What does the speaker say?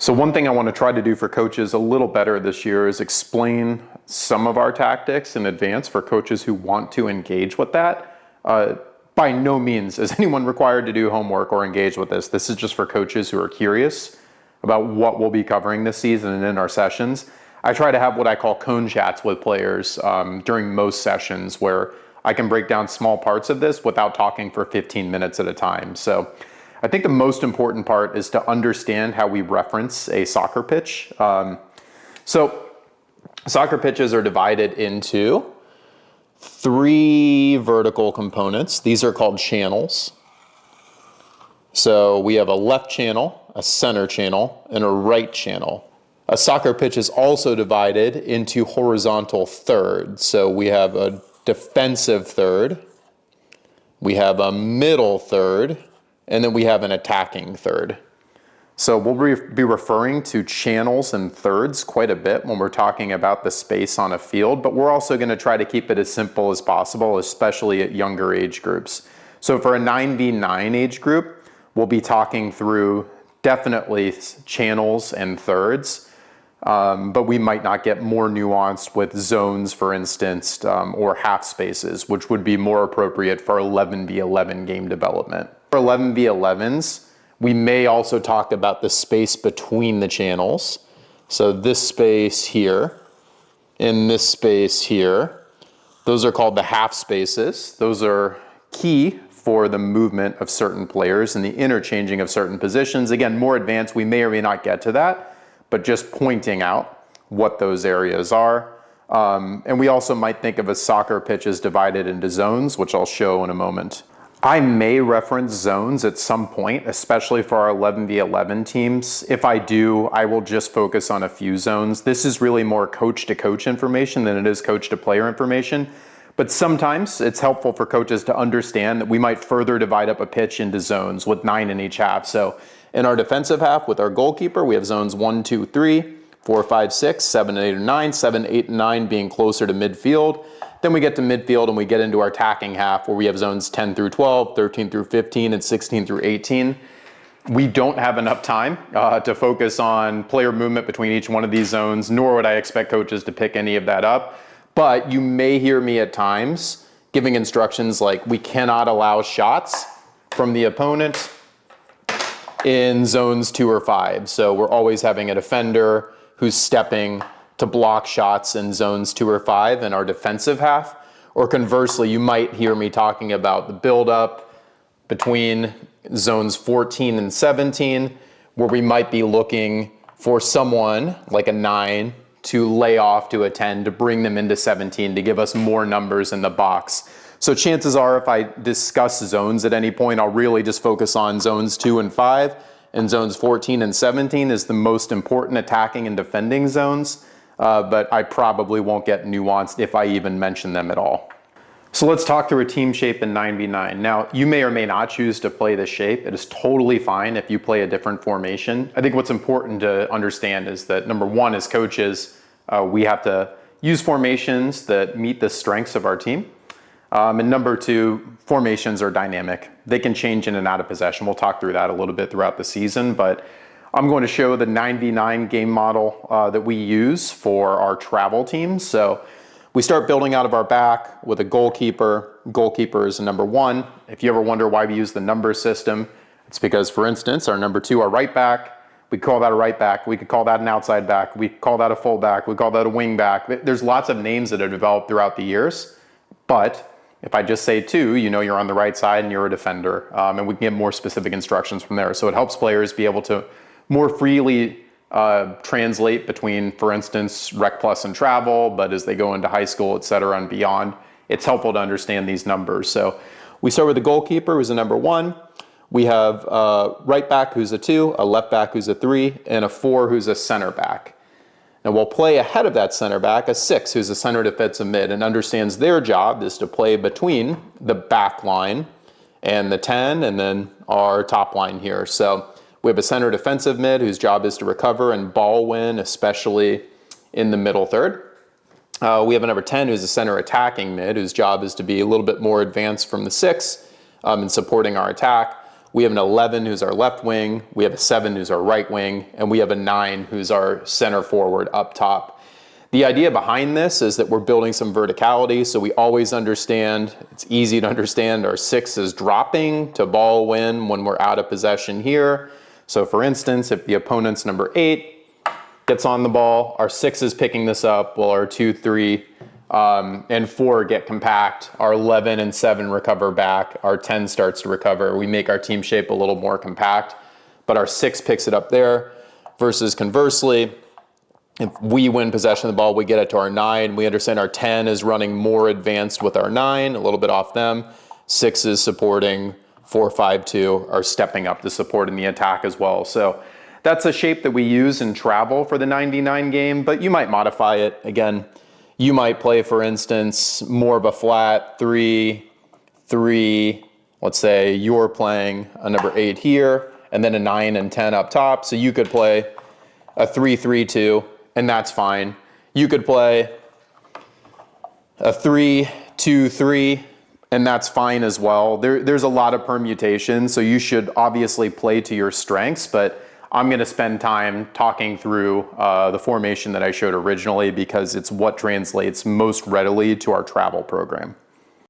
So one thing I want to try to do for coaches a little better this year is explain some of our tactics in advance for coaches who want to engage with that. By no means is anyone required to do homework or engage with this. This is just for coaches who are curious about what we'll be covering this season and in our sessions. I try to have what I call cone chats with players during most sessions where I can break down small parts of this without talking for 15 minutes at a time. So I think the most important part is to understand how we reference a soccer pitch. So soccer pitches are divided into 3 vertical components. These are called channels. So we have a left channel, a center channel, and a right channel. A soccer pitch is also divided into horizontal thirds. So we have a defensive third, we have a middle third, and then we have an attacking third. So we'll be referring to channels and thirds quite a bit when we're talking about the space on a field, but we're also going to try to keep it as simple as possible, especially at younger age groups. So for a 9v9 age group, we'll be talking through definitely channels and thirds, but we might not get more nuanced with zones, for instance, or half spaces, which would be more appropriate for 11v11 game development. For 11v11s, we may also talk about the space between the channels. So this space here and this space here, those are called the half spaces. Those are key for the movement of certain players and the interchanging of certain positions. Again, more advanced, we may or may not get to that, but just pointing out what those areas are. And we also might think of a soccer pitch as divided into zones, which I'll show in a moment. I may reference zones at some point, especially for our 11v11 teams. If I do, I will just focus on a few zones. This is really more coach-to-coach information than it is coach-to-player information. But sometimes it's helpful for coaches to understand that we might further divide up a pitch into zones with 9 in each half. So in our defensive half with our goalkeeper, we have zones 1, 2, 3, 4, 5, 6, 7, 8, and 9, 7, 8, and 9 being closer to midfield. Then we get to midfield and we get into our attacking half where we have zones 10 through 12, 13 through 15, and 16 through 18. We don't have enough time to focus on player movement between each one of these zones, nor would I expect coaches to pick any of that up. But you may hear me at times giving instructions like we cannot allow shots from the opponent in zones 2 or 5. So we're always having a defender who's stepping to block shots in zones 2 or 5 in our defensive half. Or conversely, you might hear me talking about the buildup between zones 14 and 17, where we might be looking for someone like a 9 to lay off to a 10 to bring them into 17 to give us more numbers in the box. So chances are if I discuss zones at any point, I'll really just focus on zones 2 and 5, and zones 14 and 17 is the most important attacking and defending zones. But I probably won't get nuanced if I even mention them at all. So let's talk through a team shape in 9v9. Now, you may or may not choose to play this shape. It is totally fine if you play a different formation. I think what's important to understand is that number one, as coaches, we have to use formations that meet the strengths of our team. And number two, formations are dynamic. They can change in and out of possession. We'll talk through that a little bit throughout the season, but I'm going to show the 9v9 game model that we use for our travel teams. So we start building out of our back with a goalkeeper. Goalkeeper is a number 1. If you ever wonder why we use the number system, it's because, for instance, our number 2, our right back, we call that a right back. We could call that an outside back. We call that a full back. We call that a wing back. There's lots of names that have developed throughout the years. But if I just say 2, you know you're on the right side and you're a defender. And we can get more specific instructions from there. So it helps players be able to more freely translate between, for instance, Rec Plus and travel, but as they go into high school, et cetera, and beyond, it's helpful to understand these numbers. So we start with the goalkeeper, who's a number 1. We have a right back who's a 2, a left back who's a 3, and a 4 who's a center back. And we'll play ahead of that center back a 6 who's a center defensive mid and understands their job is to play between the back line and the 10 and then our top line here. So we have a center defensive mid whose job is to recover and ball win, especially in the middle third. We have a number 10 who's a center attacking mid whose job is to be a little bit more advanced from the 6 in supporting our attack. we have an 11 who's our left wing, we have a 7 who's our right wing, and we have a 9 who's our center forward up top. The idea behind this is that we're building some verticality, so we always understand, it's easy to understand, our 6 is dropping to ball win when we're out of possession here. So for instance, if the opponent's number 8 gets on the ball, our 6 is picking this up, while our 2, 3, and 4 get compact, our 11 and 7 recover back, our 10 starts to recover. We make our team shape a little more compact, but our 6 picks it up there, versus conversely, if we win possession of the ball, we get it to our 9. We understand our 10 is running more advanced with our 9, a little bit off them. 6 is supporting, 4, 5, 2 are stepping up to support in the attack as well. So that's a shape that we use in travel for the 99 game, but you might modify it. Again, you might play, for instance, more of a flat 3, 3. Let's say you're playing a number 8 here, and then a 9 and 10 up top. So you could play a 3, 3, 2. And that's fine. You could play a 3, 2, 3, and that's fine as well. There's a lot of permutations, so you should obviously play to your strengths, but I'm gonna spend time talking through the formation that I showed originally because it's what translates most readily to our travel program.